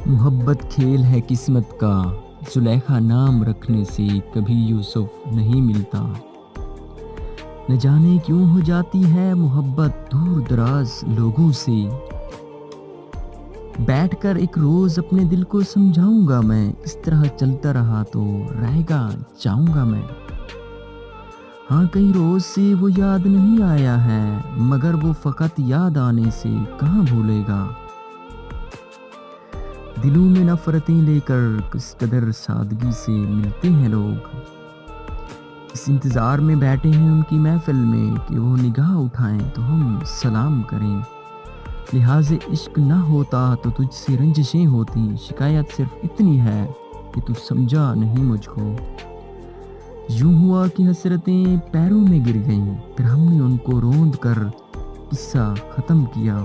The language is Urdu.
محبت کھیل ہے قسمت کا، زلیخا نام رکھنے سے کبھی یوسف نہیں ملتا۔ نہ جانے کیوں ہو جاتی ہے محبت دور دراز لوگوں سے۔ بیٹھ کر ایک روز اپنے دل کو سمجھاؤں گا میں، اس طرح چلتا رہا تو رہے گا جاؤں گا میں۔ ہاں کئی روز سے وہ یاد نہیں آیا ہے، مگر وہ فقط یاد آنے سے کہاں بھولے گا۔ دلوں میں نفرتیں لے کر کس قدر سادگی سے ملتے ہیں لوگ۔ اس انتظار میں بیٹھے ہیں ان کی محفل میں کہ وہ نگاہ اٹھائیں تو ہم سلام کریں۔ لحاظ عشق نہ ہوتا تو تجھ سے رنجشیں ہوتی، شکایت صرف اتنی ہے کہ تو سمجھا نہیں مجھ کو۔ یوں ہوا کہ حسرتیں پیروں میں گر گئیں، پھر ہم نے ان کو روند کر قصہ ختم کیا۔